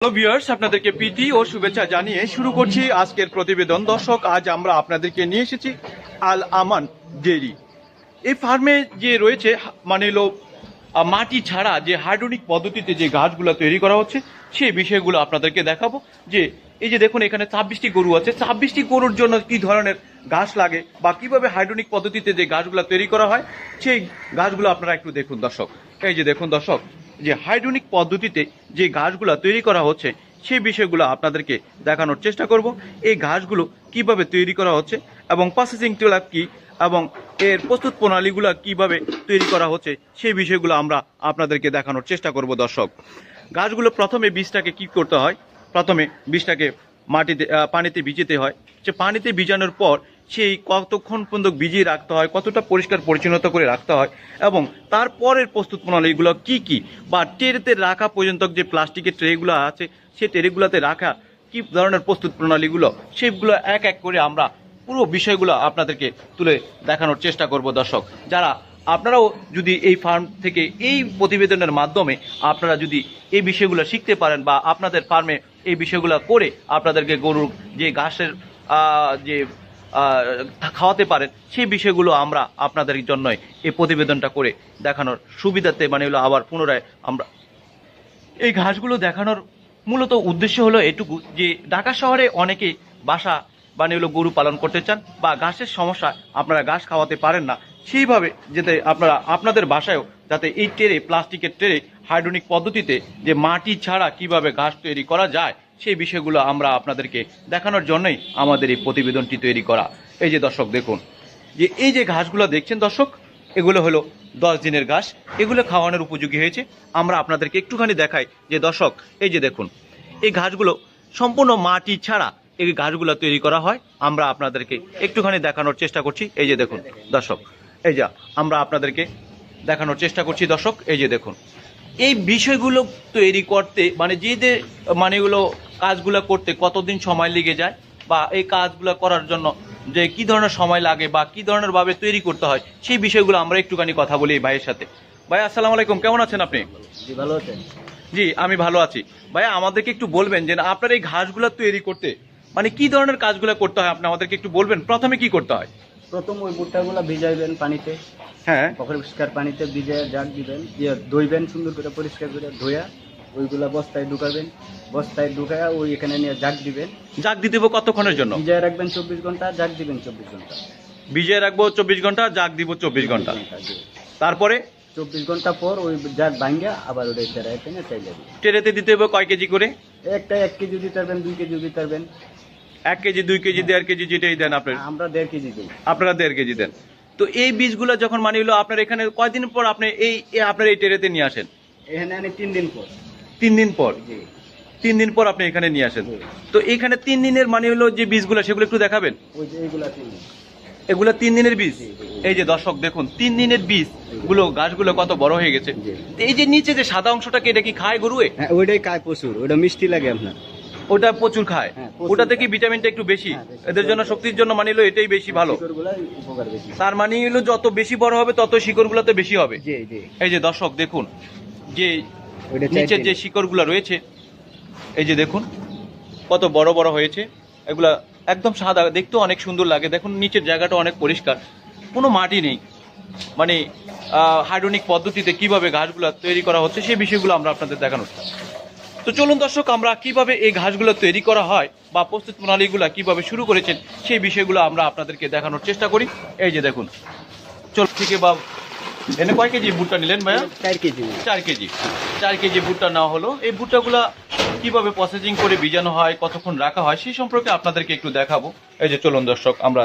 Hello viewers, আপনাদেরকে প্রীতি ও শুভেচ্ছা জানিয়ে শুরু করছি আজকের প্রতিবেদন। দর্শক, আজ আমরা আপনাদেরকে নিয়ে এসেছি আল আমান ডেইরি। এই ফার্মে যে রয়েছে মানে হলো মাটি ছাড়া যে হাইড্রোনিক পদ্ধতিতে যে গাছগুলো তৈরি করা হচ্ছে সেই বিষয়গুলো আপনাদেরকে দেখাবো। যে এই যে দেখুন, এখানে 26টি গরু আছে। 26টি গরুর জন্য কি ধরনের গাছ লাগে বা কিভাবে হাইড্রোনিক পদ্ধতিতে যে গাছগুলো তৈরি করা হয় সেই গাছগুলো আপনারা একটু দেখুন দর্শক। এই যে দেখুন দর্শক, যে হাইড্রোনিক পদ্ধতিতে যে গাছগুলো তৈরি করা হচ্ছে সেই বিষয়গুলো আপনাদেরকে দেখানোর চেষ্টা করব। এই ঘাসগুলো কিভাবে তৈরি করা হচ্ছে এবং প্রসেসিং টেলাপ কি এবং এর প্রস্তুত প্রণালীগুলো কিভাবে তৈরি করা হচ্ছে সেই বিষয়গুলো আমরা আপনাদেরকে দেখানোর চেষ্টা করব দর্শক। গাছগুলো প্রথমে বীজটাকে কি করতে হয়, প্রথমে বীজটাকে মাটিতে পানিতে ভিজাতে হয়। সে পানিতে ভিজানোর পর সেই কতক্ষণ পর্যন্ত ভিজিয়ে রাখতে হয়, কতটা পরিষ্কার পরিচ্ছন্নতা করে রাখতে হয় এবং তারপরের প্রস্তুত প্রণালীগুলো কি কি, বা ট্রেতে রাখা পর্যন্ত যে প্লাস্টিকের ট্রেগুলো আছে সেই ট্রেগুলোতে রাখা কি ধরনের প্রস্তুত প্রণালীগুলো, সেগুলো এক এক করে আমরা পুরো বিষয়গুলো আপনাদেরকে তুলে দেখানোর চেষ্টা করব দর্শক। যারা আপনারাও যদি এই ফার্ম থেকে এই প্রতিবেদনের মাধ্যমে আপনারা যদি এই বিষয়গুলো শিখতে পারেন বা আপনাদের ফার্মে এই বিষয়গুলো করে আপনাদেরকে গরুর যে ঘাসের যে খাওয়াতে পারেন সেই বিষয়গুলো আমরা আপনাদের জন্যই এই প্রতিবেদনটা করে দেখানোর সুবিধাতে মানে হলো আবার পুনরায় আমরা এই ঘাসগুলো দেখানোর মূলত উদ্দেশ্য হলো এটুকু যে ঢাকা শহরে অনেকেই বাসা মানে হলো গরু পালন করতে চান বা ঘাসের সমস্যা আপনারা ঘাস খাওয়াতে পারেন না, সেইভাবে যাতে আপনারা আপনাদের বাসায়ও যাতে এই ট্রে প্লাস্টিকের ট্রে হাইড্রোনিক পদ্ধতিতে যে মাটি ছাড়া কিভাবে ঘাস তৈরি করা যায় সেই বিষয়গুলো আমরা আপনাদেরকে দেখানোর জন্যই আমাদের এই প্রতিবেদনটি তৈরি করা। এই যে দর্শক দেখুন, যে এই যে ঘাসগুলো দেখছেন দর্শক, এগুলো হলো 10 দিনের ঘাস। এগুলো খাওয়ানোর উপযোগী হয়েছে। আমরা আপনাদেরকে একটুখানি দেখাই যে দর্শক, এই যে দেখুন, এই ঘাসগুলো সম্পূর্ণ মাটি ছাড়া এই ঘাসগুলো তৈরি করা হয়। আমরা আপনাদেরকে একটুখানি দেখানোর চেষ্টা করছি। এই যে দেখুন দর্শক, এই যা আমরা আপনাদেরকে দেখানোর চেষ্টা করছি দর্শক। এই যে দেখুন, এই বিষয়গুলো তৈরি করতে মানে যে মানে এগুলো কাজগুলো করতে কতদিন সময় লেগে যায় বা এই কাজগুলো করার জন্য যে কি ধরনের সময় লাগে বা কি ধরনের ভাবে তৈরি করতে হয় সেই বিষয়গুলো আমরা একটুখানি কথা বলি এই ভাইয়ের সাথে। ভাই আসসালামু আলাইকুম, কেমন আছেন আপনি? জি, ভালো আছেন? জি, আমি ভালো আছি। ভাইয়া, আমাদেরকে একটু বলবেন যে আপনার এই ঘাসগুলো তৈরি করতে মানে কি ধরনের কাজগুলো করতে হয়, আপনি আমাদেরকে একটু বলবেন প্রথমে কি করতে হয়? প্রথম ওই ভুট্টাগুলো ভিজাইবেন পানিতে, হ্যাঁ, পরিষ্কার পানিতে ভিজায় জাগ দিবেন, দিয়ে ধুইবেন সুন্দর করে, পরিষ্কার করে ধুয়া ওইগুলা বস্তায় ঢুকাবেন। বস্তায় ঢুকায়া ওই এখানে নিয়ে জাগ দিবেন। জাগ দিতে হবে কতক্ষণের জন্য? ভিজায় রাখবেন 24 ঘন্টা, জাগ দিবেন 24 ঘন্টা। ভিজিয়ে রাখবো 24 ঘন্টা, জাগ দিব 24 ঘন্টা। জি। তারপরে 24 ঘন্টা পর ওই জাগ ভাঙ্গা আবার ওটা তেরায় টেনে চাই যাবে। ট্রেতে দিতে হবে কয় কেজি করে? একটা 1 কেজি দিতে পারবেন, 2 কেজি দিতে পারবেন। 1 কেজি, 2 কেজি, 1.5 কেজি, যেটাই দেন আপনার। আমরা 1.5 কেজি দিই। আপনারা 1.5 কেজি দেন। তো এই বীজগুলো যখন মানে হলো আপনার এখানে কয়দিন পর আপনি আপনার এই ট্রেতে নিয়ে আসেন? এখানে আনি 3 দিন পর। 3 দিন পর? জি। 3 দিন পর আপনি এখানে নিয়ে আসেন। জি। তো এখানে 3 দিনের মানে হলো যে বীজগুলো সেগুলো একটু দেখাবেন। ওই যে এইগুলা 3 দিন। এগুলো 3 দিনের বীজ। জি, জি। এই যে দর্শক দেখুন, 3 দিনের বীজ গুলো, গাছগুলো কত বড় হয়ে গেছে। জি। তো এই যে নিচে যে সাদা অংশটাকে, এটা কি খায় গরুয়ে? হ্যাঁ, ওইটাই খায় প্রচুর, ওটা মিষ্টি লাগে আপনার। ওটা প্রচুর খায়। হ্যাঁ, প্রচুর ওটাতে কি খায়। ভিটামিনটা একটু বেশি? হ্যাঁ, বেশি। এদের জন্য শক্তির জন্য মানে হলো এটাই বেশি ভালো। শিকড়গুলাই উপকার বেশি। তার মানে হলো যত বেশি বড় হবে তত শিকড়গুলোতে বেশি হবে। জি, জি। এই যে দর্শক দেখুন, যে ওইটা নিচের যে শিকড়গুলো রয়েছে এই যে দেখুন কত বড় বড় হয়েছে। এগুলা একদম সাদা, দেখতেও অনেক সুন্দর লাগে। দেখুন নিচের জায়গাটা অনেক পরিষ্কার, কোনো মাটি নেই। মানে হাইড্রোনিক পদ্ধতিতে কিভাবে ঘাসগুলো তৈরি করা হচ্ছে সেই বিষয়গুলো আমরা আপনাদের দেখানোর। তো চলুন দর্শক, আমরা কিভাবে এই ঘাসগুলো তৈরি করা হয় বা প্রস্তুত প্রণালীগুলো কিভাবে শুরু করেছেন সেই বিষয়গুলো আমরা আপনাদেরকে দেখানোর চেষ্টা করি। এই যে দেখুন, চল থেকে বা এনে কয় কেজি ভুট্টা নিলেন ভাইয়া? 4 কেজি। 4 কেজি। 4 কেজি ভুট্টা নেওয়া হলো। এই ভুট্টাগুলা কিভাবে প্রসেসিং করে ভিজানো হয়, কতক্ষণ রাখা হয় সেই সম্পর্কে আপনাদেরকে একটু দেখাবো। এই যে চলুন দর্শক, আমরা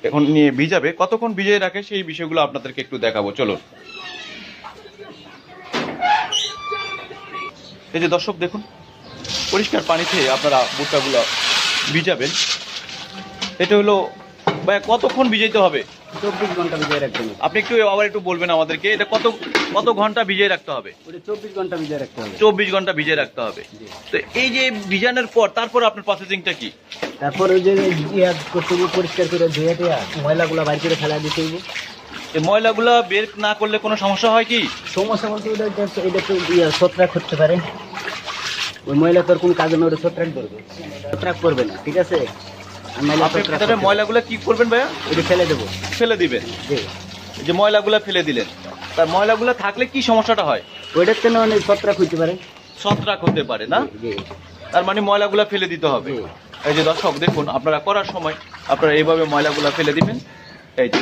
এখন নিয়ে ভিজাবে কতক্ষণ ভিজিয়ে রাখে সেই বিষয়গুলো আপনাদেরকে একটু দেখাবো। চলুন। এই যে দর্শক দেখুন, পরিষ্কার পানিতে আপনারা ভুট্টাগুলো ভিজাবেন। এটা হলো ভাই কতক্ষণ ভিজাইতে হবে? 24 ঘন্টা ভিজিয়ে রাখবেন। আপনি একটু আবার একটু বলবেন আমাদেরকে, এটা কত কত ঘন্টা ভিজিয়ে রাখতে হবে? ওটা 24 ঘন্টা ভিজিয়ে রাখতে হবে। 24 ঘন্টা ভিজিয়ে রাখতে হবে। জি। তো এই যে ভিজানোর পর তারপর আপনার প্রসেসিংটা কি? তারপর ওই যে করতে হবে, পরিষ্কার করে ধুয়ে টুয়ে ময়লাগুলো বাইর করে ফেলা দিতে হবে। এই ময়লাগুলো বের না করলে কোনো সমস্যা হয় কি? সমস্যা বলতে এটা একটু ছত্রাক করতে পারে। ওই ময়লা তোর কোন কাজে না, ওটা ছত্রাক ধরবে, ছত্রাক করবে না, ঠিক আছে? আর ময়লা আপনি ছত্রাক তাহলে করবে। ময়লাগুলো কি করবেন ভাইয়া? ওটা ফেলে দেবো। ফেলে দিবেন। জি। এই যে ময়লাগুলো ফেলে দিলেন, তার ময়লাগুলো থাকলে কি সমস্যাটা হয়? ওইটার জন্য অনেক ছত্রাক হইতে পারে। ছত্রাক হতে পারে না? জি। তার মানে ময়লাগুলো ফেলে দিতে হবে। জি। এই যে দর্শক দেখুন, আপনারা করার সময় আপনারা এইভাবে ময়লাগুলো ফেলে দিবেন। এই যে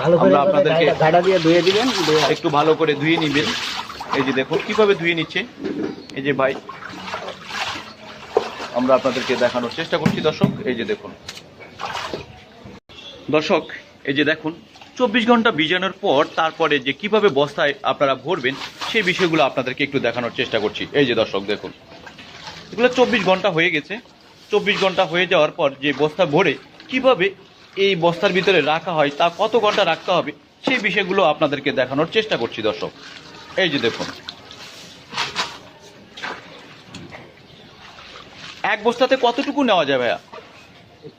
ভালো করে আমরা আপনাদেরকে গাড়া দিয়ে ধুয়ে দিবেন, একটু ভালো করে ধুয়ে নিবেন। এই যে দেখুন কিভাবে ধুয়ে নিচ্ছে এই যে ভাই, আমরা আপনাদেরকে দেখানোর চেষ্টা করছি দর্শক। এই যে দেখুন দর্শক, এই যে দেখুন 24 ঘন্টা ভিজানোর পর তারপরে যে কিভাবে বস্তায় আপনারা ভরবেন সেই বিষয়গুলো আপনাদেরকে একটু দেখানোর চেষ্টা করছি। এই যে দর্শক দেখুন, এগুলো 24 ঘন্টা হয়ে গেছে। 24 ঘন্টা হয়ে যাওয়ার পর যে বস্তা ভরে কিভাবে এই বস্তার ভিতরে রাখা হয়, তা কত ঘন্টা রাখতে হবে সেই বিষয়গুলো আপনাদেরকে দেখানোর চেষ্টা করছি দর্শক। এই যে দেখুন, এক বস্তাতে কতটুকু নেওয়া যায় ভাইয়া?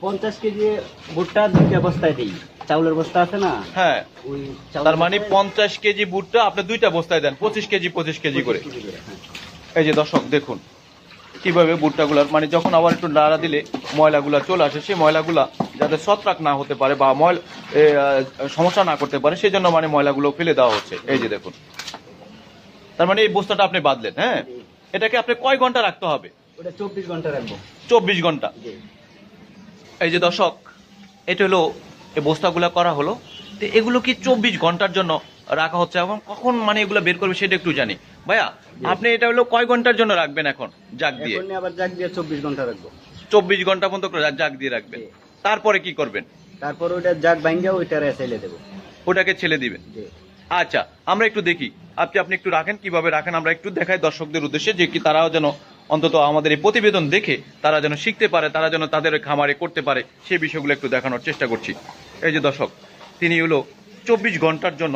50 কেজি ভুট্টা 2টা বস্তায় দিই, চাউলের বস্তা আছে না? হ্যাঁ, ওই তার মানে 50 কেজি ভুট্টা আপনি 2টা বস্তায় দেন, 25 কেজি করে। এই যে দর্শক দেখুন কিভাবে ভুট্টাগুলার মানে যখন আবার একটু নাড়া দিলে ময়লাগুলা চলে আসে, সেই ময়লাগুলা যাতে ছত্রাক না হতে পারে বা সমস্যা না করতে পারে সেই জন্য মানে ময়লাগুলো ফেলে দেওয়া হচ্ছে। এই যে দেখুন, তার মানে এই বস্তাটা আপনি বাঁধলেন। হ্যাঁ, এটাকে আপনি কয় ঘন্টা রাখতে হবে? ওটা 24 ঘন্টা রাখবো। 24 ঘন্টা। এই যে দর্শক, এটা হলো এই বস্তাগুলা করা হলো। তো এগুলো কি 24 ঘন্টার জন্য রাখা হচ্ছে, এবং কখন মানে এগুলো বের করবে সেটা একটু জানি। ভাইয়া আপনি এটা হলো কয় ঘন্টার জন্য রাখবেন এখন জাগ দিয়ে? এখন আবার জাগ দিয়ে 24 ঘন্টা রাখবো। 24 ঘন্টা পর্যন্ত জাগ দিয়ে রাখবেন। তারপরে কি করবেন? তারপর ওইটা জাগ ভাঙ্গা ওইটারে ছেলে দেবো। ওটাকে ছেলে দিবেন। আচ্ছা, আমরা একটু দেখি, আপনি একটু রাখেন, কিভাবে রাখেন আমরা একটু দেখাই দর্শকদের উদ্দেশ্যে, যে কি তারাও যেন অন্তত আমাদের এই প্রতিবেদন দেখে তারা যেন শিখতে পারে, তারা যেন তাদের খামারে করতে পারে, সেই বিষয়গুলো একটু দেখানোর চেষ্টা করছি। এই যে দর্শক, তিনি হলো 24 ঘন্টার জন্য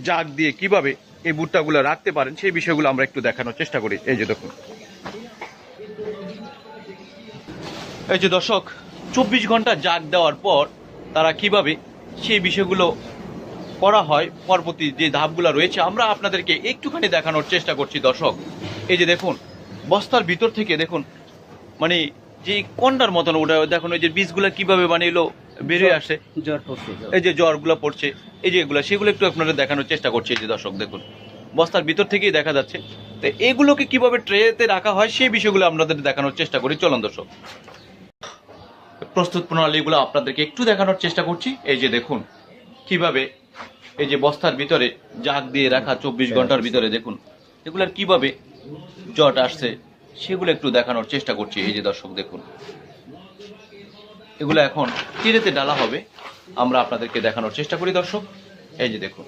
জাগ দিয়ে কিভাবে এই ভুট্টাগুলো রাখতে পারেন সেই বিষয়গুলো আমরা একটু দেখানোর চেষ্টা করি। এই যে দেখুন, এই যে দর্শক 24 ঘন্টা জাগ দেওয়ার পর তারা কিভাবে সেই বিষয়গুলো করা হয়, পরবর্তী যে ধাপগুলো রয়েছে আমরা আপনাদেরকে একটুখানি দেখানোর চেষ্টা করছি দর্শক। এই যে দেখুন, বস্তার ভিতর থেকে দেখুন মানে যে কন্ডার মতন ওটা দেখুন, ওই যে বীজগুলো কিভাবে মানে এলো বেরিয়ে আসে, জ্বর পড়ছে, এই যে জ্বরগুলো পড়ছে, এই যে এগুলো সেগুলো একটু আপনাদের দেখানোর চেষ্টা করছি। এই যে দর্শক দেখুন, বস্তার ভিতর থেকেই দেখা যাচ্ছে। তো এগুলোকে কিভাবে ট্রেতে রাখা হয় সেই বিষয়গুলো আপনাদের দেখানোর চেষ্টা করি। চলুন দর্শক, প্রস্তুত প্রণালীগুলো আপনাদেরকে একটু দেখানোর চেষ্টা করছি। এই যে দেখুন কিভাবে এই যে বস্তার ভিতরে জাগ দিয়ে রাখা 24 ঘন্টার ভিতরে দেখুন এগুলার কিভাবে জট আসছে সেগুলো একটু দেখানোর চেষ্টা করছি। এই যে দর্শক দেখুন, এগুলো এখন টিরেতে ডালা হবে, আমরা আপনাদেরকে দেখানোর চেষ্টা করি দর্শক। এই যে দেখুন,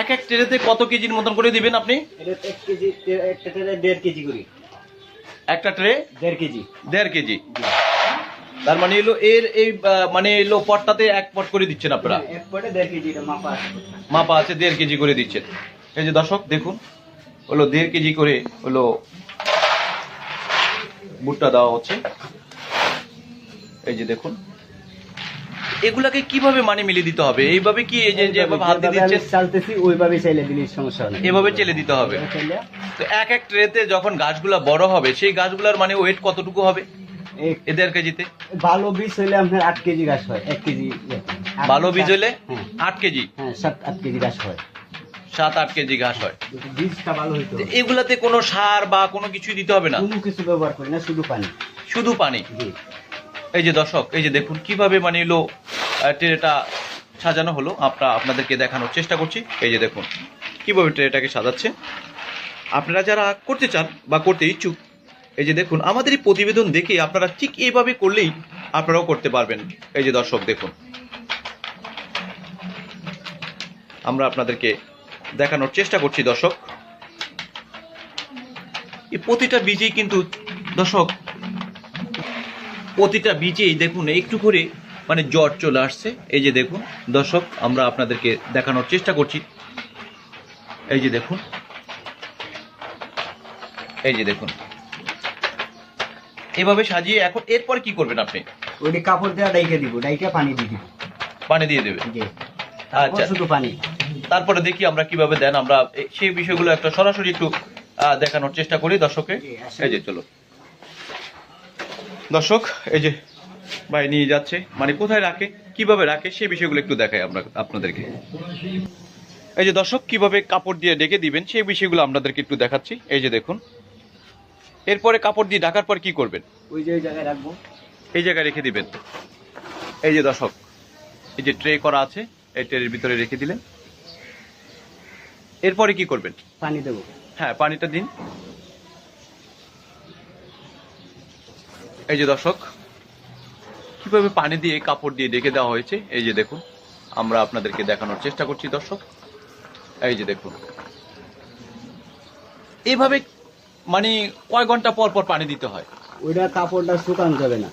এক এক ট্রেতে কত কেজির মতন করে দিবেন আপনি? এটা 1 কেজি, একটা ট্রে 1.5 কেজি করি। একটা ট্রে 1.5 কেজি। 1.5 কেজি। তার মানে এলো এর এই মানে এলো পটটাতে 1 পট করে দিচ্ছেন আপনারা? এক পটে 1.5 কেজি, এটা মাপা আছে। মাপা আছে, 1.5 কেজি করে দিচ্ছেন। এই যে দর্শক দেখুন, হলো 1.5 কেজি করে হলো ভুট্টা দেওয়া হচ্ছে। এই যে দেখুন, এগুলাকে কিভাবে মানে মিলিয়ে দিতে হবে? এইভাবে কি এই যে যেভাবে হাত দিয়ে দিচ্ছেন চালতেছি ওইভাবে চাইলে দিলে সমস্যা হয় না, এভাবে চেলে দিতে হবে। তো এক এক ট্রেতে যখন গাছগুলা বড় হবে সেই গাছগুলার মানে ওয়েট কতটুকু হবে এই 1.5 কেজিতে? ভালো বীজ হইলে আপনার 8 কেজি গাছ হয়, 1 কেজি। ভালো বীজ হলে 8 কেজি? হ্যাঁ, 7-8 কেজি গাছ হয়। 7-8 কেজি ঘাস হয়। বীজটা ভালো হইতো। এগুলাতে কোনো সার বা কোনো কিছু দিতে হবে না? কোনো কিছু ব্যবহার করি না, শুধু পানি। শুধু পানি? জি। এই যে দর্শক, এই যে দেখুন কিভাবে মানে এলো ট্রেটা সাজানো হলো, আপনাদেরকে দেখানোর চেষ্টা করছি। এই যে দেখুন কিভাবে ট্রেটাকে সাজাচ্ছে। আপনারা যারা করতে চান বা করতে ইচ্ছুক, এই যে দেখুন আমাদের এই প্রতিবেদন দেখে আপনারা ঠিক এইভাবে করলেই আপনারাও করতে পারবেন। এই যে দর্শক দেখুন, আমরা আপনাদেরকে দেখানোর চেষ্টা করছি দর্শক। এই প্রতিটা বীজেই কিন্তু দর্শক, প্রতিটা বীজেই দেখুন একটু করে মানে জ্বর চলে আসছে। এই যে দেখুন দর্শক, আমরা আপনাদেরকে দেখানোর চেষ্টা করছি। এই যে দেখুন, এই যে দেখুন এভাবে সাজিয়ে এখন এরপর কি করবেন আপনি? ওইটা কাপড় দিয়ে ডাইকে দিব, ডাইকে পানি দিয়ে দিব। পানি দিয়ে দেবেন? জি। আচ্ছা, শুধু পানি। তারপরে দেখি আমরা কিভাবে দেন, আমরা সেই বিষয়গুলো একটা সরাসরি একটু দেখানোর চেষ্টা করি দর্শককে। এই যে চলো দর্শক, এই যে ভাই নিয়ে যাচ্ছে, মানে কোথায় রাখে, কিভাবে রাখে, সেই বিষয়গুলো একটু দেখাই আমরা আপনাদেরকে। এই যে দর্শক, কিভাবে কাপড় দিয়ে ঢেকে দিবেন সেই বিষয়গুলো আপনাদেরকে একটু দেখাচ্ছি। এই যে দেখুন, এরপরে কাপড় দিয়ে ঢাকার পর কি করবেন, ওই যে জায়গায় রাখবো, এই জায়গায় রেখে দিবেন। এই যে দর্শক, এই যে ট্রে করা আছে, এই ট্রের ভিতরে রেখে দিলেন। এরপরে কি করবেন, পানি দেবো। হ্যাঁ পানিটা দিন। এই যে দর্শক, কিভাবে পানি দিয়ে কাপড় দিয়ে ঢেকে দেওয়া হয়েছে, এই যে দেখুন, আমরা আপনাদেরকে দেখানোর চেষ্টা করছি দর্শক। এই যে দেখুন, এইভাবে মানে কয় ঘন্টা পর পর পানি দিতে হয়? ওইটা কাপড়টা শুকানো যাবে না,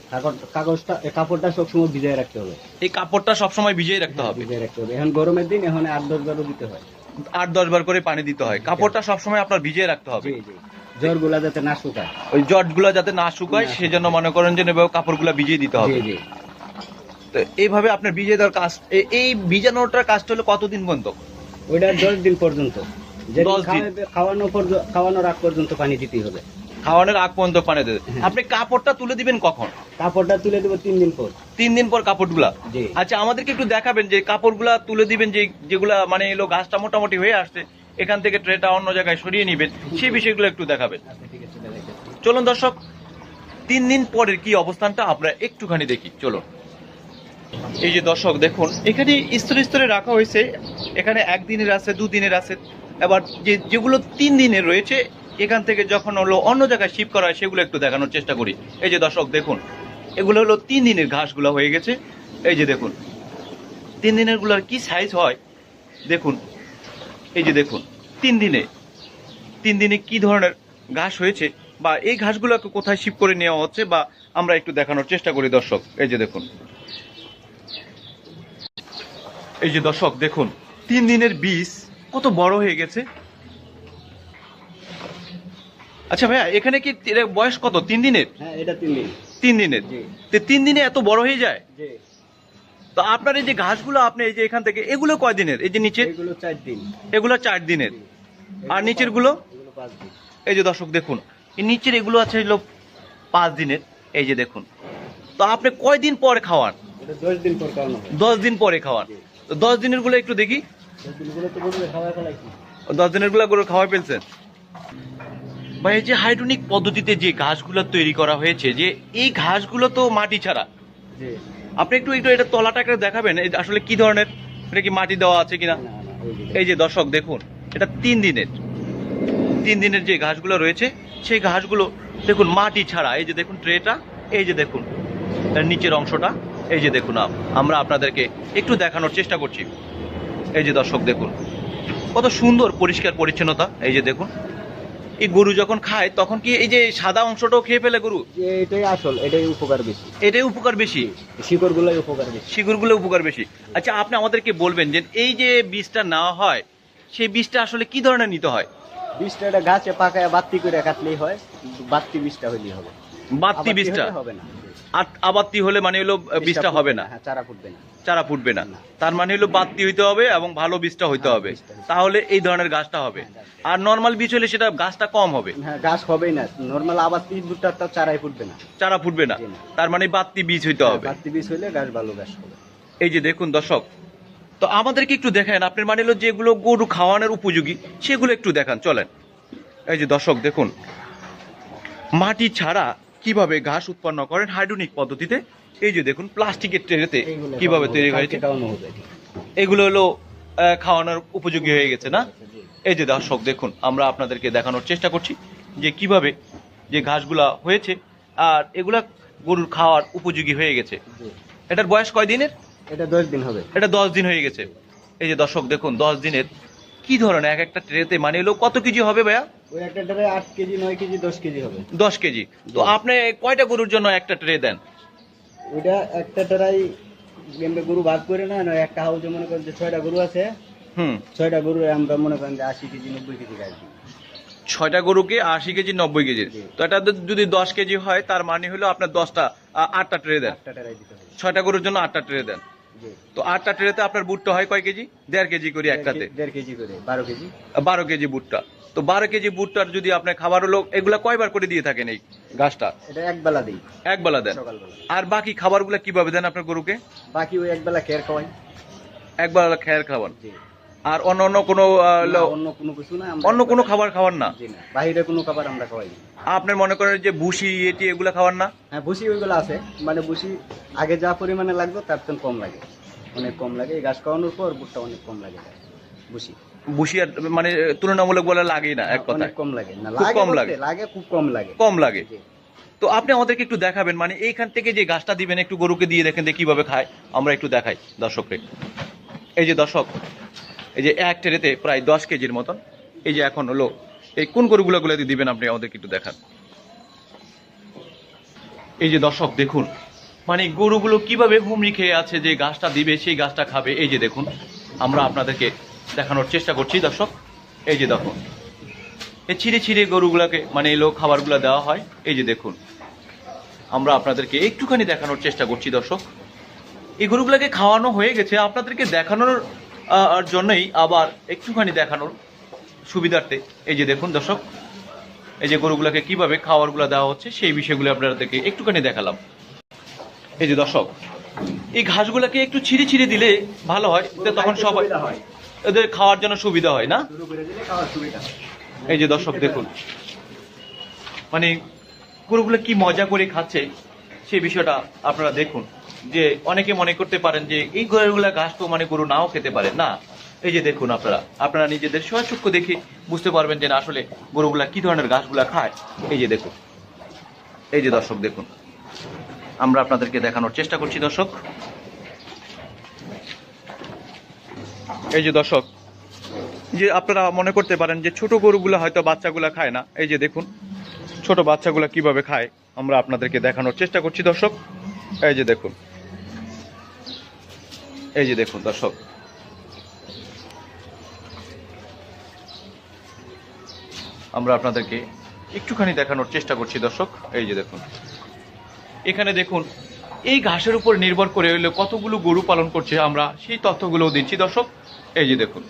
কাপড়টা সবসময় ভিজায় রাখতে হবে। এই কাপড়টা সবসময় ভিজিয়ে রাখতে হবে। ভিজায় রাখতে হবে। এখন গরমের দিন, এখন 8-10 বারও দিতে হয়। 8-10 বার করে পানি দিতে হয়। কাপড়টা সবসময় আপনার ভিজিয়ে রাখতে হবে, জি জি, জ্বরগুলা যাতে না শুকায়, ওই জটগুলো যাতে না শুকায়, সেজন্য মনে করেন যে এভাবে কাপড়গুলো ভিজিয়ে দিতে হবে। জি জি। তো এইভাবে আপনার ভিজিয়ে দেওয়ার কাজ, এই ভিজানোটার কাজটা হলো কতদিন পর্যন্ত? ওইটা 10 দিন পর্যন্ত, যেদিন 10 দিন। খাওয়ানোর আগ পর্যন্ত পানি দিতেই হবে। খাওয়ানোর আগ পর্যন্ত পানি দেবে। আপনি কাপড়টা তুলে দিবেন কখন? কাপড়টা তুলে দেবো 3 দিন পর। 3 দিন পর কাপড়গুলা? জি। আচ্ছা, আমাদেরকে একটু দেখাবেন যে কাপড়গুলা তুলে দিবেন, যে যেগুলা মানে এলো গাছটা মোটামুটি হয়ে আসছে, এখান থেকে ট্রেটা অন্য জায়গায় সরিয়ে নিবেন, সেই বিষয়গুলো একটু দেখাবেন। আচ্ছা ঠিক আছে, দেখাচ্ছি। চলুন দর্শক, 3 দিন পরের কি অবস্থানটা আমরা একটুখানি দেখি, চলুন। এই যে দর্শক দেখুন, এখানে স্তরে স্তরে রাখা হয়েছে, এখানে 1 দিনের আছে, 2 দিনের আছে, এবার যেগুলো 3 দিনের রয়েছে, এখান থেকে যখন হলো অন্য জায়গায় শিফট করা হয় সেগুলো একটু দেখানোর চেষ্টা করি। এই যে দর্শক দেখুন, এগুলো হলো 3 দিনের ঘাসগুলো হয়ে গেছে। এই যে দেখুন 3 দিনের গুলার কি সাইজ হয় দেখুন। এই যে দেখুন 3 দিনে কি ধরনের ঘাস হয়েছে, বা এই ঘাসগুলোকে কোথায় শিফট করে নেওয়া হচ্ছে, বা আমরা একটু দেখানোর চেষ্টা করি দর্শক। এই যে দেখুন, এই যে দর্শক দেখুন, 3 দিনের বীজ কত বড় হয়ে গেছে। আচ্ছা ভাইয়া, এখানে কি এর বয়স কত? 3 দিনের? হ্যাঁ, এটা 3 দিন। 3 দিনের? জি। তো 3 দিনে এত বড় হয়ে যায়? জি। তো আপনার এই যে ঘাসগুলো, আপনি এই যে এখান থেকে, এগুলো কয় দিনের? এই যে নিচে এগুলো 4 দিন। এগুলো 4 দিনের। আর নিচের গুলো? এগুলো 5 দিন। এই যে দর্শক দেখুন, এই নিচের এগুলো আছে হলো 5 দিনের। এই যে দেখুন, তো আপনি কয় দিন পরে খাওয়ান? এটা 10 দিন পর খাওয়ানো হয়। 10 দিন পরে খাওয়ান। তো 10 দিনের গুলো একটু দেখি। 10 দিনগুলো তো গরুকে খাওয়া ফেলাইছি। 10 দিনের গুলো গরু খাওয়াই ফেলছেন ভাই। এই যে হাইড্রোনিক পদ্ধতিতে যে ঘাসগুলো তৈরি করা হয়েছে, যে এই ঘাসগুলো তো মাটি ছাড়া। জি। আপনি একটু এটা তলাটাকে দেখাবেন, এই আসলে কি ধরনের, এটা কি মাটি দেওয়া আছে কিনা? না না, ওই যে এই যে দর্শক দেখুন, এটা 3 দিনের যে ঘাসগুলো রয়েছে, সেই ঘাসগুলো দেখুন মাটি ছাড়া। এই যে দেখুন ট্রেটা, এই যে দেখুন এর নিচের অংশটা, এই যে দেখুন, আমরা আপনাদেরকে একটু দেখানোর চেষ্টা করছি। এই যে দর্শক দেখুন, কত সুন্দর পরিষ্কার পরিচ্ছন্নতা। এই যে দেখুন, এই গরু যখন খায় তখন কি এই যে সাদা অংশটাও খেয়ে ফেলে গরু? এটাই আসল, এটাই উপকার বেশি। এটাই উপকার বেশি, শিকড়গুলোই উপকার বেশি। শিকড়গুলো উপকার বেশি। আচ্ছা, আপনি আমাদেরকে বলবেন যে এই যে বীজটা নেওয়া হয়, সেই বীজটা আসলে কি ধরনের নিতে হয়? বীজটা এটা গাছে পাকায় বাত্তি করে কাটলেই হয়, বাত্তি বীজটা হইলেই হবে। বাত্তি বীজটা হবে না। আবাত্তি হলে মানে হলো বীজটা হবে না, হ্যাঁ, চারা ফুটবে না। চারা ফুটবে না। তার মানে হলো বাত্তি হইতে হবে এবং ভালো বীজটা হইতে হবে, তাহলে এই ধরনের গাছটা হবে। আর নর্মাল বীজ হলে সেটা গাছটা কম হবে, হ্যাঁ, গাছ হবেই না। নরমাল আবাত্তি দুধটা তো চারাই ফুটবে না। চারা ফুটবে না। তার মানে বাত্তি বীজ হইতে হবে। বাত্তি বীজ হইলে গাছ ভালো গাছ হবে। এই যে দেখুন দর্শক, তো আমাদেরকে একটু দেখেন, আপনার মানে হলো যেগুলো গরু খাওয়ানোর উপযোগী সেগুলো একটু দেখান, চলেন। এই যে দর্শক দেখুন, মাটি ছাড়া কিভাবে ঘাস উৎপন্ন করেন হাইড্রোনিক পদ্ধতিতে। এই যে দেখুন প্লাস্টিকের ট্রেতে কিভাবে তৈরি হয়েছে, এগুলো হলো খাওয়ানোর উপযোগী হয়ে গেছে না? এই যে দর্শক দেখুন, আমরা আপনাদেরকে দেখানোর চেষ্টা করছি যে কিভাবে যে ঘাসগুলা হয়েছে, আর এগুলা গরুর খাওয়ার উপযোগী হয়ে গেছে। এটার বয়স কয় দিনের? এটা 10 দিন হবে। এটা 10 দিন হয়ে গেছে। এই যে দর্শক দেখুন, 10 দিনের কি ধরনের এক একটা ট্রেতে মানে হলো কত কেজি হবে ভাইয়া? ওই একটা ট্রে 8 কেজি, 9 কেজি, 10 কেজি হবে। 10 কেজি। তো আপনি কয়টা গরুর জন্য একটা ট্রে দেন? ওইটা একটা ট্রাই গেমে গরু ভাগ করে না, একটা হাউজে মনে করেন যে 6টা গরু আছে, 6টা গরু আমরা মনে করেন যে 80 কেজি 90 কেজি গাছ দিই। 6টা গরুকে 80 কেজি 90 কেজি। তো এটা যদি 10 কেজি হয়, তার মানে হলো আপনার 8টা ট্রে দেন। 8টা ট্রাই দিতে হবে। 6টা গরুর জন্য 8টা ট্রে দেন। জি। তো 8টা ট্রেতে আপনার ভুট্টা হয় কয় কেজি? 1.5 কেজি করে একটাতে। 1.5 কেজি করে 12 কেজি। 12 কেজি ভুট্টা। তো 12 কেজি ভুট্টার যদি আপনার খাবার হলো, এগুলা কয়বার করে দিয়ে থাকেন এই ঘাসটা? এটা এক বেলা দিই, এক বেলা দেন। সকালবেলা। আর বাকি খাবারগুলো কিভাবে দেন আপনার গরুকে? বাকি ওই এক বেলা খের খাওয়াই। এক বেলা খেয়ার খাবার। জি। আর অন্য অন্য কোনো না, অন্য কোনো কিছু না, আমরা অন্য কোনো খাবার খাওয়ার না? জি না, বাইরে কোনো খাবার আমরা খাওয়াই না। আপনার মনে করেন যে ভুসি এটি এগুলা খাওয়ার না? হ্যাঁ, ভুসি ওইগুলো আছে, মানে ভুসি আগে যা পরিমাণে লাগতো তার থেকে কম লাগে, অনেক কম লাগে। এই ঘাস খাওয়ানোর পর ভুট্টা অনেক কম লাগে ভুসি। ভুসি আর মানে তুলনামূলক বলে লাগেই না এক কথায়? অনেক কম লাগে না, খুব লাগে কম বলতে লাগে। লাগে, খুব কম লাগে। কম লাগে। জি। তো আপনি আমাদেরকে একটু দেখাবেন, মানে এইখান থেকে যে ঘাসটা দিবেন একটু গরুকে দিয়ে দেখেন যে কিভাবে খায়, আমরা একটু দেখাই দর্শককে। এই যে দর্শক, এই যে এক ট্রেতে প্রায় 10 কেজির মতন, এই যে এখন হলো এই কোন গরুগুলো দিবেন আপনি আমাদেরকে একটু দেখান। এই যে দর্শক দেখুন, মানে গরুগুলো কিভাবে হুমড়ি খেয়ে আছে, যে ঘাসটা দিবে সেই ঘাসটা খাবে। এই যে দেখুন, আমরা আপনাদেরকে দেখানোর চেষ্টা করছি দর্শক। এই যে দেখুন, এই ছিঁড়ে ছিঁড়ে গরুগুলোকে মানে এলো খাবারগুলো দেওয়া হয়। এই যে দেখুন, আমরা আপনাদেরকে একটুখানি দেখানোর চেষ্টা করছি দর্শক। এই গরুগুলোকে খাওয়ানো হয়ে গেছে, আপনাদেরকে দেখানোর জন্যই আবার একটুখানি দেখানোর সুবিধার্থে এই যে দেখুন দর্শক, এই যে গরুগুলোকে কিভাবে খাবারগুলো দেওয়া হচ্ছে সেই বিষয়গুলো আপনাদেরকে একটুখানি দেখালাম। এই যে দর্শক, এই ঘাসগুলোকে একটু ছিঁড়ে ছিঁড়ে দিলে ভালো হয়, তখন সবাই সুবিধা হয়, এদের খাওয়ার জন্য সুবিধা হয় না? শুরু করে দিলে খাওয়ার সুবিধা হয়। এই যে দর্শক দেখুন, মানে গরুগুলো কি মজা করে খাচ্ছে সেই বিষয়টা আপনারা দেখুন। যে অনেকে মনে করতে পারেন যে এই গরুগুলা ঘাস তো মানে গরু নাও খেতে পারে না। এই যে দেখুন, আপনারা নিজেদের স্বচক্ষু দেখে বুঝতে পারবেন যে না আসলে গরুগুলা কি ধরনের ঘাসগুলা খায়। এই যে দেখুন, এই যে দর্শক দেখুন, আমরা আপনাদেরকে দেখানোর চেষ্টা করছি দর্শক। এই যে দর্শক, যে আপনারা মনে করতে পারেন যে ছোট গরুগুলা হয়তো বাচ্চাগুলা খায় না। এই যে দেখুন, ছোট বাচ্চাগুলা কিভাবে খায় আমরা আপনাদেরকে দেখানোর চেষ্টা করছি দর্শক। এই যে দেখুন, এই যে দেখুন দর্শক, আমরা আপনাদেরকে একটুখানি দেখানোর চেষ্টা করছি দর্শক। এই যে দেখুন, এখানে দেখুন, এই ঘাসের উপর নির্ভর করে হইলে কতগুলো গরু পালন করছে আমরা সেই তথ্যগুলোও দিচ্ছি দর্শক। এই যে দেখুন,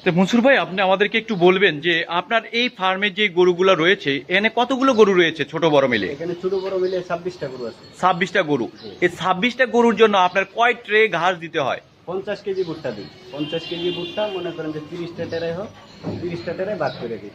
তো মনসুর ভাই আপনি আমাদেরকে একটু বলবেন যে আপনার এই ফার্মে যে গরুগুলো রয়েছে এখানে কতগুলো গরু রয়েছে ছোট বড় মিলে? এখানে ছোট বড় মিলে 26টা গরু আছে। 26টা গরু। এই 26টা গরুর জন্য আপনার কয় ট্রে ঘাস দিতে হয়? 50 কেজি ভুট্টা দিই। 50 কেজি ভুট্টা মনে করেন যে 30টা টেরাই হোক, 30টা টেরাই বাদ করে দিই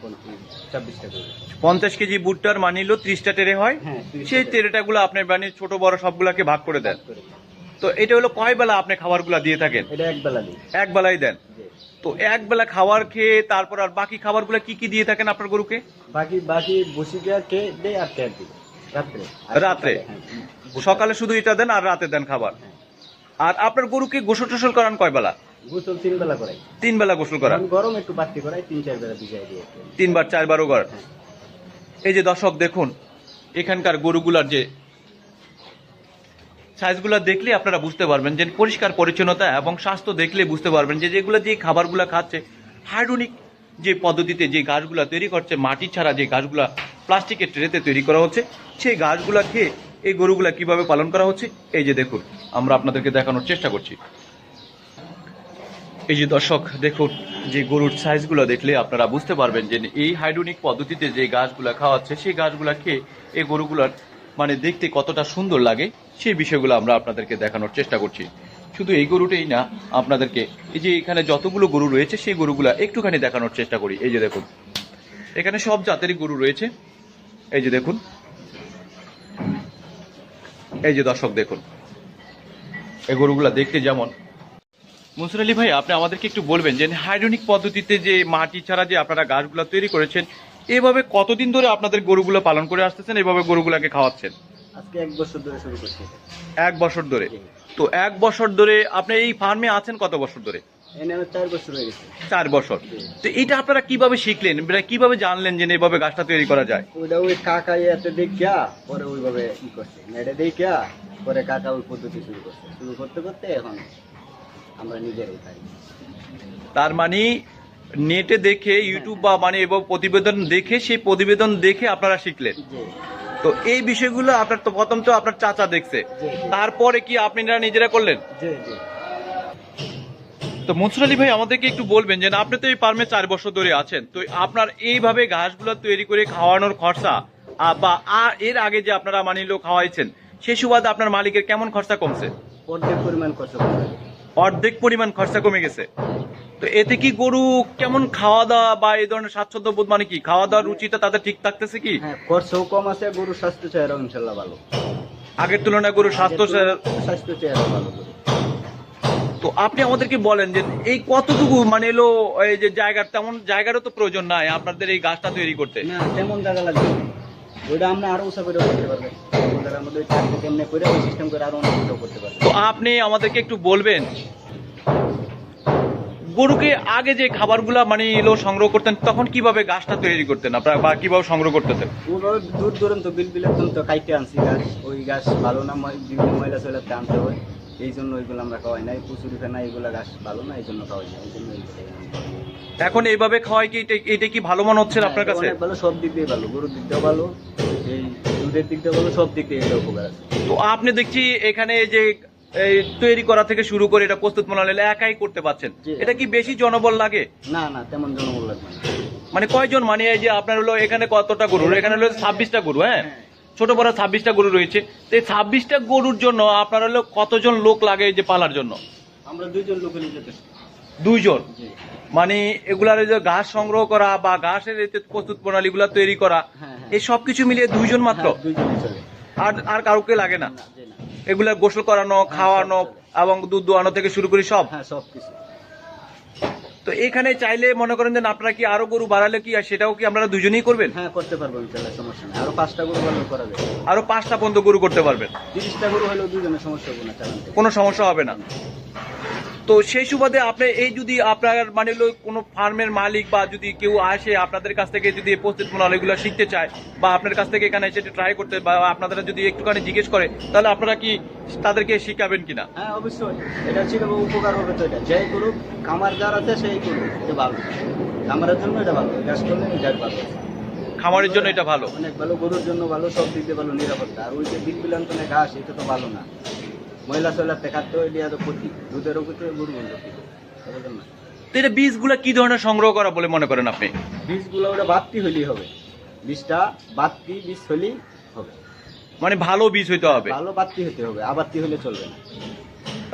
26টা গরু। 50 কেজি ভুট্টার মানিলো 30টা টেরে হয়। হ্যাঁ, 30টা সেই টেরে। টেরেটাগুলো আপনার মানে ছোট বড় সবগুলাকে ভাগ করে দেন। বাদ করে দিই। তো এটা হলো কয় বেলা আপনি খাবারগুলো দিয়ে থাকেন? এটা এক বেলা দিই। এক বেলাই দেন। জি। তো এক বেলা খাবার খেয়ে তারপর আর বাকি খাবারগুলো কি কি দিয়ে থাকেন আপনার গরুকে? বাকি বসি দেওয়া কে দেয় আর ট্যাগ দিই রাত্রে। আর রাত্রে? সকালে, হ্যাঁ, সকালে শুধু এটা দেন আর রাতে দেন খাবার। হ্যাঁ। আর আপনার গরুকে গোসল টোসল করান কয় বেলা? গোসল 3 বেলা করাই। 3 বেলা গোসল করান। এখন গরম একটু বাড়তি করাই, 3-4 বেলা ভিজাই দিই একটু। 3 বার 4 বারও করেন। হ্যাঁ। এই যে দর্শক দেখুন, এখানকার গরুগুলার যে সাইজগুলো দেখলে আপনারা বুঝতে পারবেন যে পরিষ্কার পরিচ্ছন্নতা এবং স্বাস্থ্য দেখলে বুঝতে পারবেন যে যেগুলো যে খাবারগুলো খাচ্ছে হাইড্রোনিক যে পদ্ধতিতে যে গাছগুলো তৈরি করছে, মাটি ছাড়া যে গাছগুলো প্লাস্টিকের ট্রেতে তৈরি করা হচ্ছে, সেই গাছগুলো খেয়ে এই গরুগুলা কিভাবে পালন করা হচ্ছে এই যে দেখুন, আমরা আপনাদেরকে দেখানোর চেষ্টা করছি। এই যে দর্শক দেখুন, যে গরুর সাইজগুলো দেখলে আপনারা বুঝতে পারবেন যে এই হাইড্রোনিক পদ্ধতিতে যে গাছগুলা খাওয়াচ্ছে সেই গাছগুলা খেয়ে এই গরুগুলার মানে দেখতে কতটা সুন্দর লাগে সেই বিষয়গুলো আমরা আপনাদেরকে দেখানোর চেষ্টা করছি। শুধু এই গরুটাই না, আপনাদেরকে এই যে এখানে যতগুলো গরু রয়েছে সেই গরুগুলা একটুখানি দেখানোর চেষ্টা করি। এই যে দেখুন, এখানে সব জাতেরই গরু রয়েছে। এই যে দেখুন, এই যে দর্শক দেখুন, এই গরুগুলা দেখতে যেমন। মনসুর আলী ভাই আপনি আমাদেরকে একটু বলবেন যে হাইড্রোনিক পদ্ধতিতে যে মাটি ছাড়া যে আপনারা গাছগুলো তৈরি করেছেন, এভাবে কতদিন ধরে আপনাদের গরুগুলো পালন করে আসতেছেন, এভাবে গরুগুলাকে খাওয়াচ্ছেন? আজকে 1 বছর ধরে শুরু করছি। 1 বছর ধরে? তো 1 বছর ধরে আপনি এই ফার্মে আছেন কত বছর ধরে? এনে আমার 4 বছর হয়ে গেছে। 4 বছর। তো এটা আপনারা কিভাবে শিখলেন, কিভাবে জানলেন যে এভাবে গাছটা তৈরি করা যায়? ওইটা ওই কাকা এতে দেখিয়া পরে ওইভাবে ই করছে, এটা দেখিয়া পরে কাকা ওই পদ্ধতি শুরু করছে। শুরু করতে করতে এখন আমরা নিজেরাই পারি। তার মানে নেটে দেখে ইউটিউব বা মানে এবং প্রতিবেদন দেখে সেই প্রতিবেদন দেখে আপনারা শিখলেন? জি। তো এই বিষয়গুলো আপনার তো প্রথম তো আপনার চাচা দেখছে, জি। তারপরে কি আপনারা নিজেরা করলেন? জি জি। তো মনসুর আলী ভাই আমাদেরকে একটু বলবেন যে না, আপনি তো এই ফার্মে 4 বছর ধরে আছেন, তো আপনার এইভাবে ঘাসগুলো তৈরি করে খাওয়ানোর খরচা বা এর আগে যে আপনারা মানিলো খাওয়াইছেন সেই সুবাদে আপনার মালিকের কেমন খরচা কমছে? অর্ধেক পরিমাণ খরচ করতে হবে। অর্ধেক পরিমাণ খরচা কমে গেছে। তো এতে কি গরু কেমন খাওয়া দাওয়া বা এই ধরনের স্বাচ্ছন্দ্য বোধ, মানে কি খাওয়া দাওয়ার রুচিটা তাদের ঠিক থাকতেছে কি? হ্যাঁ, খরচও কম আছে, গরুর স্বাস্থ্য চেহারা ইনশাল্লাহ ভালো। আগের তুলনায় গরুর স্বাস্থ্য চেহারা ভালো গরু। তো আপনি আমাদেরকে বলেন যে এই কতটুকু মানে এলো এই যে জায়গার, তেমন জায়গারও তো প্রয়োজন নাই আপনাদের এই গাছটা তৈরি করতে। না, তেমন জায়গা লাগবে না। ওইটা আমরা আরো উঁচা করে করতে পারবেন। জায়গার মধ্যে চারটে কেমনে করে ওই সিস্টেম করে আরো অনেক উঁচা করতে পারবেন। তো আপনি আমাদেরকে একটু বলবেন গরুকে আগে যে খাবারগুলা মানে এলো সংগ্রহ করতেন তখন কিভাবে গাছটা তৈরি করতেন আপনারা, বা কিভাবে সংগ্রহ করতেন? ওইভাবে দূর দূরান্ত বিল তো কাইটে আনছি গাছ, ওই গাছ ভালো না, বিভিন্ন ময়লা চয়লাতে আনতে হয়, এই জন্য ওইগুলো আমরা খাওয়াই নাই। প্রচুর ফেনা এগুলা গাছ ভালো না, এই জন্য খাওয়াই না, এই জন্য এখন এইভাবে খাওয়াই কি এটা কি ভালো মনে হচ্ছে আপনার কাছে? অনেক ভালো, সব দিক দিয়ে ভালো, গরুর দিক দিয়েও ভালো, এই দুধের দিক দিয়ে ভালো, সব দিক দিয়ে এটা উপকার আছে। তো আপনি দেখছি এখানে যে এই তৈরি করা থেকে শুরু করে এটা প্রস্তুত মনে একাই করতে পারছেন, জি। এটা কি বেশি জনবল লাগে? না না, তেমন জনবল লাগবে না। মানে কয়জন, মানে এই যে আপনার হলো এখানে কতটা গরু, এখানে হলো 26টা গরু, হ্যাঁ ছোট বড় 26টা গরু রয়েছে, তো এই 26টা গরুর জন্য আপনার হলো কতজন লোক লাগে এই যে পালার জন্য? আমরা দুইজন লোক হলে যথেষ্ট। 2 জন। জি। মানে এগুলার এই যে ঘাস সংগ্রহ করা বা ঘাসের এই যে প্রস্তুত প্রণালী গুলা তৈরি করা, হ্যাঁ, হ্যাঁ। এই সব কিছু মিলিয়ে 2 জন মাত্র? হ্যাঁ, দুইজনই চলে। আর আর কাউকে লাগে না? না, জি না। এগুলা গোসল করানো, খাওয়ানো সব এবং দুধ দোয়ানো থেকে শুরু করে সব? হ্যাঁ, সব কিছু। তো এখানে চাইলে মনে করেন যে আপনারা কি আরো গরু বাড়ালে কি আর সেটাও কি আপনারা দুজনেই করবেন? হ্যাঁ, করতে পারবো ইনশাল্লাহ, সমস্যা নেই। আরো 5টা গরু ভালো করা যাবে। আরো 5টা পর্যন্ত গরু করতে পারবেন, 30টা গরু হলেও দুজনের সমস্যা হবে না চালাতে। কোনো সমস্যা হবে না। তো সেই সুবাদে আপনি এই যদি আপনার মানে হলো কোনো ফার্মের মালিক বা যদি কেউ আসে আপনাদের কাছ থেকে যদি এই প্রস্তুত প্রণালীগুলো শিখতে চায় বা আপনার কাছ থেকে এখানে এসে ট্রাই করতে, বা আপনারা যদি একটুখানি জিজ্ঞেস করে, তাহলে আপনারা কি তাদেরকে শিখাবেন কিনা? হ্যাঁ, অবশ্যই। এটা ছিল উপকার হবে তো, এটা যেই করুক, খামার যার আছে সেই করুক, এটা ভালো। খামারের জন্য এটা ভালো, গাছ করলে এটা ভালো, খামারের জন্য এটা ভালো, অনেক ভালো, গরুর জন্য ভালো, সব দিক দিয়ে ভালো, নিরাপত্তা। আর ওই যে বিল বিলান্তনে ঘাস, এটা তো ভালো না, ময়লা চয়লাতে খাদ্য এটা তো ক্ষতি, দুধেরও ক্ষতি, গরু বন্ধ ক্ষতি। তো এটা বীজগুলো কি ধরনের সংগ্রহ করা বলে মনে করেন আপনি? বীজগুলো ওটা বাড়তি হলেই হবে, বীজটা বাড়তি বীজ হলেই হবে, মানে ভালো বীজ হইতে হবে? ভালো বাড়তি হতে হবে, আবাড়তি হলে চলবে না।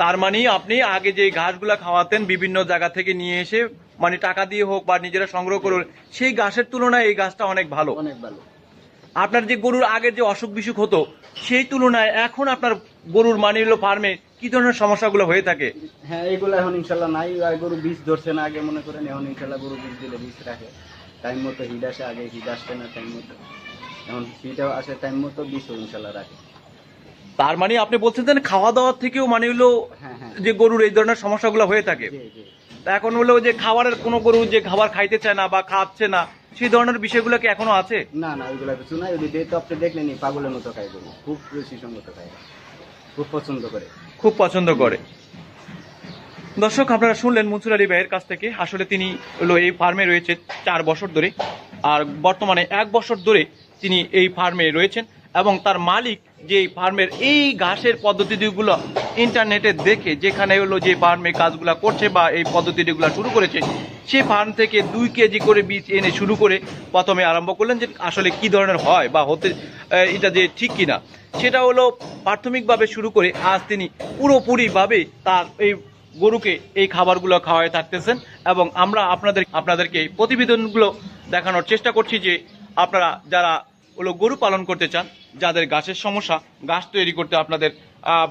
তার মানে আপনি আগে যে ঘাসগুলা খাওয়াতেন বিভিন্ন জায়গা থেকে নিয়ে এসে, মানে টাকা দিয়ে হোক বা নিজেরা সংগ্রহ করে, সেই ঘাসের তুলনায় এই গাছটা অনেক ভালো। অনেক ভালো। আপনার যে গরুর আগের যে অসুখ বিসুখ হতো সেই তুলনায় এখন আপনার গরুর মানে হলো ফার্মে কি ধরনের সমস্যাগুলো হয়ে থাকে? হ্যাঁ, এইগুলো এখন ইনশাল্লাহ নাই। আর গরু বীজ ধরছে না, আগে মনে করেন, এখন ইনশাল্লাহ গরু বীজ দিলে বীজ রাখে টাইম মতো, হিট আসে, আগে হিট আসছে না টাইম মতো, এখন হিটও আসে টাইম মতো, বীজও ইনশাল্লাহ রাখে। তার মানে আপনি বলছেন যে খাওয়া দাওয়ার থেকেও মানে হলো হ্যাঁ হ্যাঁ, যে গরুর এই ধরনের সমস্যাগুলো হয়ে থাকে। জি জি। তা এখন হলো যে খাবারের কোনো গরু যে খাবার খাইতে চায় না বা খাচ্ছে না, সেই ধরনের বিষয়গুলো কি এখনো আছে? না না, ওইগুলো কিছু নাই। ওই যে তো আপনি দেখলেনি, পাগলের মতো খাই গরু, খুব রুচিসম্মত খায়, খুব পছন্দ করে, খুব পছন্দ করে। দর্শক আপনারা শুনলেন মনসুর আলী ভাইয়ের কাছ থেকে, আসলে তিনি হলো এই ফার্মে রয়েছে 4 বছর ধরে, আর বর্তমানে 1 বছর ধরে তিনি এই ফার্মে রয়েছেন, এবং তার মালিক যে এই ফার্মের এই ঘাসের পদ্ধতিগুলো ইন্টারনেটে দেখে যেখানে হলো যে ফার্মে কাজগুলো করছে বা এই পদ্ধতিগুলো শুরু করেছে, সেই ফার্ম থেকে 2 কেজি করে বীজ এনে শুরু করে প্রথমে আরম্ভ করলেন যে আসলে কি ধরনের হয় বা হতে এটা যে ঠিক কিনা, সেটা হলো প্রাথমিকভাবে শুরু করে আজ তিনি পুরোপুরিভাবে তার এই গরুকে এই খাবারগুলো খাওয়ায় থাকতেছেন। এবং আমরা আপনাদেরকে এই প্রতিবেদনগুলো দেখানোর চেষ্টা করছি যে আপনারা যারা হলো গরু পালন করতে চান, যাদের গাছের সমস্যা, ঘাস তৈরি করতে আপনাদের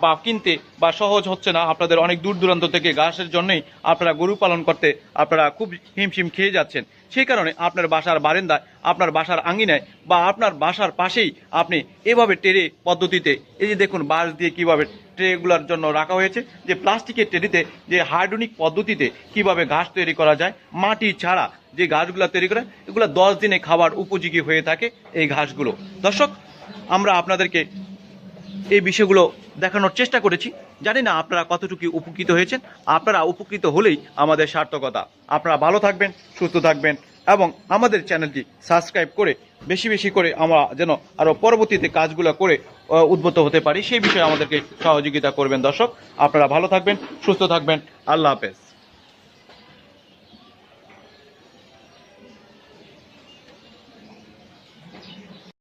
বা কিনতে বা সহজ হচ্ছে না, আপনাদের অনেক দূর দূরান্ত থেকে ঘাসের জন্যই আপনারা গরু পালন করতে আপনারা খুব হিমশিম খেয়ে যাচ্ছেন, সেই কারণে আপনার বাসার বারান্দায়, আপনার বাসার আঙ্গিনায় বা আপনার বাসার পাশেই আপনি এভাবে ট্রে পদ্ধতিতে, এই যে দেখুন বাঁশ দিয়ে কিভাবে ট্রেগুলোর জন্য রাখা হয়েছে, যে প্লাস্টিকের ট্রেতে যে হাইড্রোনিক পদ্ধতিতে কিভাবে ঘাস তৈরি করা যায়, মাটি ছাড়া যে ঘাসগুলো তৈরি করে, এগুলো 10 দিনে খাবার উপযোগী হয়ে থাকে এই ঘাসগুলো। দর্শক আমরা আপনাদেরকে এই বিষয়গুলো দেখানোর চেষ্টা করেছি, জানি না আপনারা কতটুকু উপকৃত হয়েছেন। আপনারা উপকৃত হলেই আমাদের সার্থকতা। আপনারা ভালো থাকবেন, সুস্থ থাকবেন, এবং আমাদের চ্যানেলটি সাবস্ক্রাইব করে বেশি বেশি করে আমরা যেন আরও পরবর্তীতে কাজগুলো করে উদ্বুদ্ধ হতে পারি সেই বিষয়ে আমাদেরকে সহযোগিতা করবেন দর্শক। আপনারা ভালো থাকবেন, সুস্থ থাকবেন। আল্লাহ হাফেজ।